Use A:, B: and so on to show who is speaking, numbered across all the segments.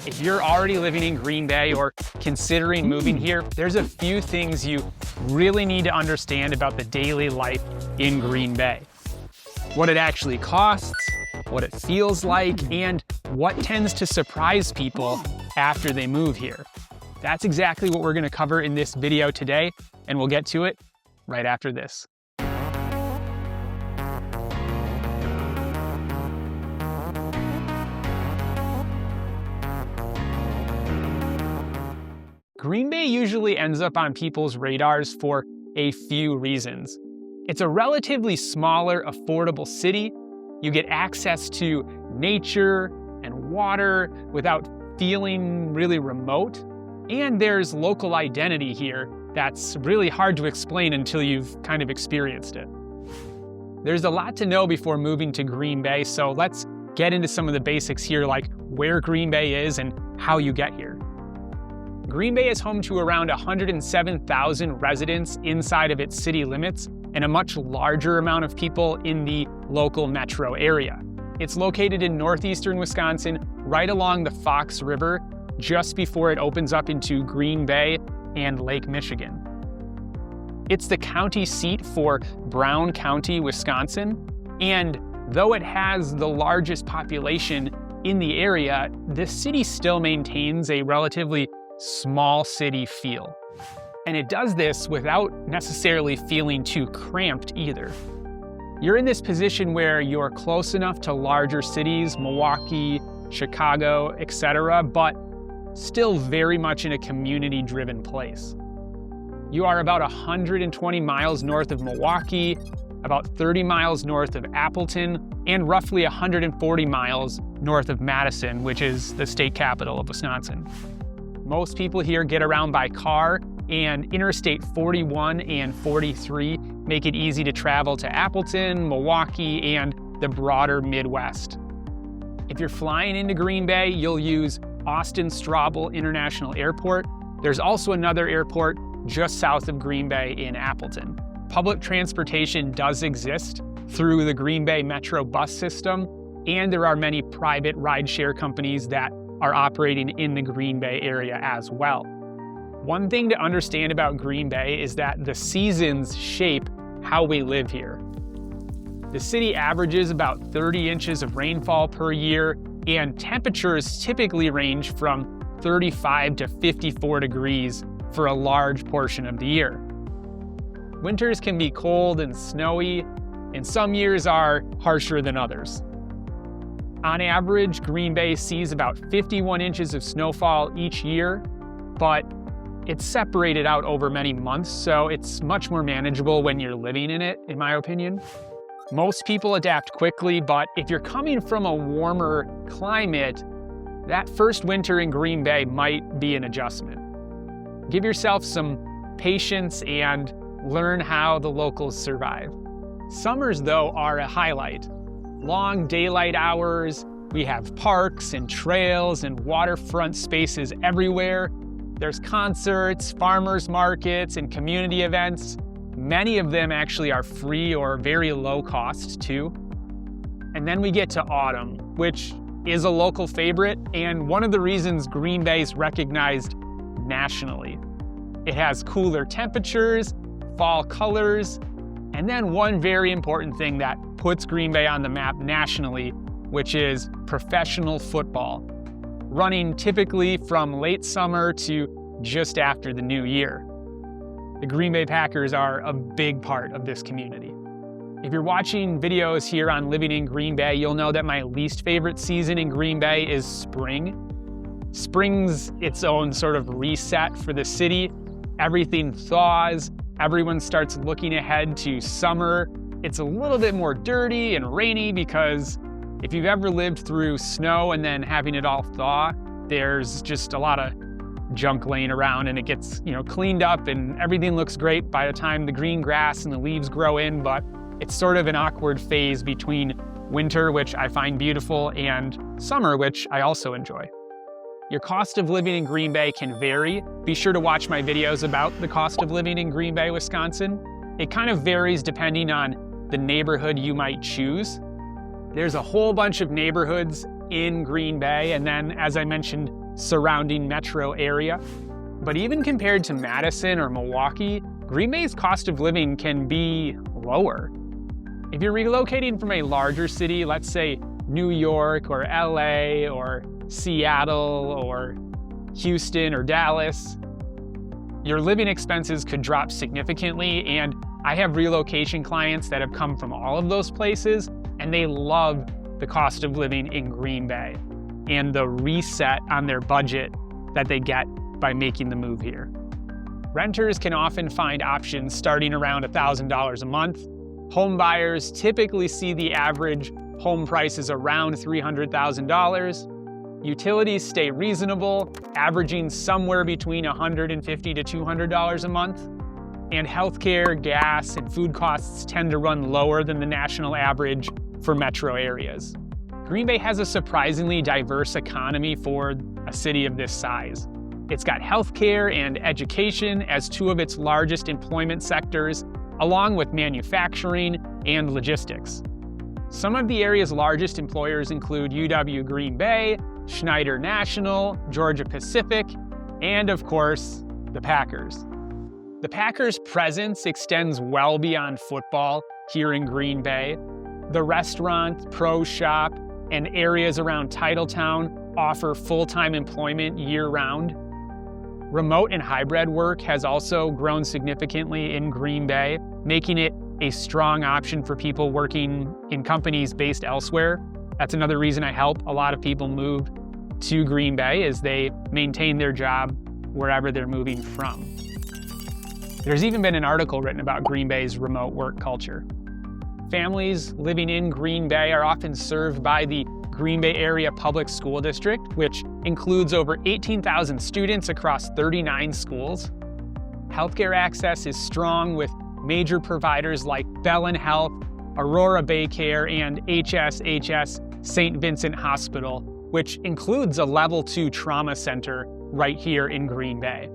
A: If you're already living in Green Bay or considering moving here, there's a few things you really need to understand about the daily life in Green Bay. What it actually costs, what it feels like, and what tends to surprise people after they move here. That's exactly what we're going to cover in this video today, and we'll get to it right after this. Green Bay usually ends up on people's radars for a few reasons. It's a relatively smaller, affordable city. You get access to nature and water without feeling really remote. And there's local identity here that's really hard to explain until you've kind of experienced it. There's a lot to know before moving to Green Bay, so let's get into some of the basics here, like where Green Bay is and how you get here. Green Bay is home to around 107,000 residents inside of its city limits and a much larger amount of people in the local metro area. It's located in northeastern Wisconsin, right along the Fox River, just before it opens up into Green Bay and Lake Michigan. It's the county seat for Brown County, Wisconsin, and though it has the largest population in the area, the city still maintains a relatively small city feel. And it does this without necessarily feeling too cramped either. You're in this position where you're close enough to larger cities, Milwaukee, Chicago, etc., but still very much in a community-driven place. You are about 120 miles north of Milwaukee, about 30 miles north of Appleton, and roughly 140 miles north of Madison, which is the state capital of Wisconsin. Most people here get around by car, and Interstate 41 and 43 make it easy to travel to Appleton, Milwaukee, and the broader Midwest. If you're flying into Green Bay, you'll use Austin Straubel International Airport. There's also another airport just south of Green Bay in Appleton. Public transportation does exist through the Green Bay Metro bus system, and there are many private rideshare companies that are operating in the Green Bay area as well. One thing to understand about Green Bay is that the seasons shape how we live here. The city averages about 30 inches of rainfall per year, and temperatures typically range from 35 to 54 degrees for a large portion of the year. Winters can be cold and snowy, and some years are harsher than others. On average, Green Bay sees about 51 inches of snowfall each year, but it's separated out over many months, so it's much more manageable when you're living in it, in my opinion. Most people adapt quickly, but if you're coming from a warmer climate, that first winter in Green Bay might be an adjustment. Give yourself some patience and learn how the locals survive. Summers, though, are a highlight. Long daylight hours, we have parks and trails and waterfront spaces everywhere. There's concerts, farmers markets, and community events. Many of them actually are free or very low cost too. And then we get to autumn, which is a local favorite and one of the reasons Green Bay is recognized nationally. It has cooler temperatures, fall colors, and then one very important thing that puts Green Bay on the map nationally, which is professional football, running typically from late summer to just after the new year. The Green Bay Packers are a big part of this community. If you're watching videos here on living in Green Bay, you'll know that my least favorite season in Green Bay is spring. Spring's its own sort of reset for the city. Everything thaws, everyone starts looking ahead to summer. It's a little bit more dirty and rainy because if you've ever lived through snow and then having it all thaw, there's just a lot of junk laying around and it gets, cleaned up and everything looks great by the time the green grass and the leaves grow in, but it's sort of an awkward phase between winter, which I find beautiful, and summer, which I also enjoy. Your cost of living in Green Bay can vary. Be sure to watch my videos about the cost of living in Green Bay, Wisconsin. It kind of varies depending on the neighborhood you might choose. There's a whole bunch of neighborhoods in Green Bay, and then, as I mentioned, surrounding metro area. But even compared to Madison or Milwaukee, Green Bay's cost of living can be lower. If you're relocating from a larger city, let's say New York or LA or Seattle or Houston or Dallas, your living expenses could drop significantly. And I have relocation clients that have come from all of those places, and they love the cost of living in Green Bay and the reset on their budget that they get by making the move here. Renters can often find options starting around $1,000 a month. Home buyers typically see the average home prices around $300,000. Utilities stay reasonable, averaging somewhere between $150 to $200 a month. And healthcare, gas, and food costs tend to run lower than the national average for metro areas. Green Bay has a surprisingly diverse economy for a city of this size. It's got healthcare and education as two of its largest employment sectors, along with manufacturing and logistics. Some of the area's largest employers include UW Green Bay, Schneider National, Georgia Pacific, and of course, the Packers. The Packers' presence extends well beyond football here in Green Bay. The restaurant, pro shop, and areas around Titletown offer full-time employment year-round. Remote and hybrid work has also grown significantly in Green Bay, making it a strong option for people working in companies based elsewhere. That's another reason I help a lot of people move to Green Bay, is they maintain their job wherever they're moving from. There's even been an article written about Green Bay's remote work culture. Families living in Green Bay are often served by the Green Bay Area Public School District, which includes over 18,000 students across 39 schools. Healthcare access is strong with major providers like Bellin Health, Aurora Bay Care, and HSHS St. Vincent Hospital, which includes a level 2 trauma center right here in Green Bay.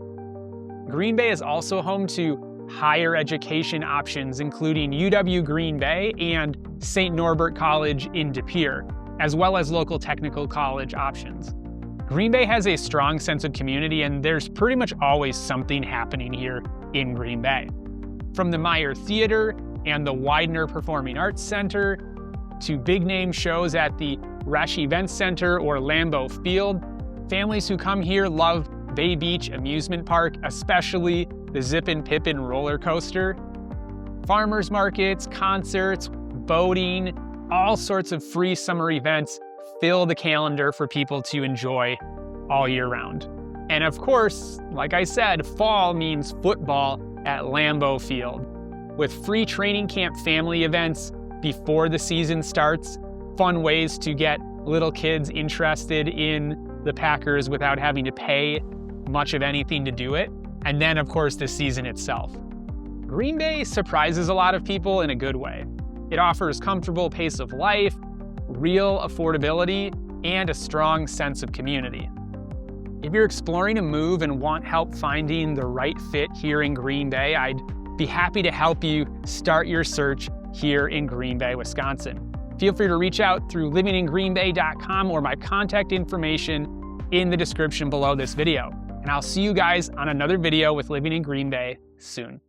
A: Green Bay is also home to higher education options, including UW Green Bay and St. Norbert College in De Pere, as well as local technical college options. Green Bay has a strong sense of community, and there's pretty much always something happening here in Green Bay. From the Meyer Theater and the Widener Performing Arts Center to big-name shows at the Resch Event Center or Lambeau Field, families who come here love Bay Beach Amusement Park, especially the Zippin' Pippin roller coaster. Farmers markets, concerts, boating, all sorts of free summer events fill the calendar for people to enjoy all year round. And of course, like I said, fall means football at Lambeau Field. With free training camp family events before the season starts, fun ways to get little kids interested in the Packers without having to pay much of anything to do it, and then of course the season itself. Green Bay surprises a lot of people in a good way. It offers comfortable pace of life, real affordability, and a strong sense of community. If you're exploring a move and want help finding the right fit here in Green Bay, I'd be happy to help you start your search here in Green Bay, Wisconsin. Feel free to reach out through livingingreenbay.com or my contact information in the description below this video. And I'll see you guys on another video with Living in Green Bay soon.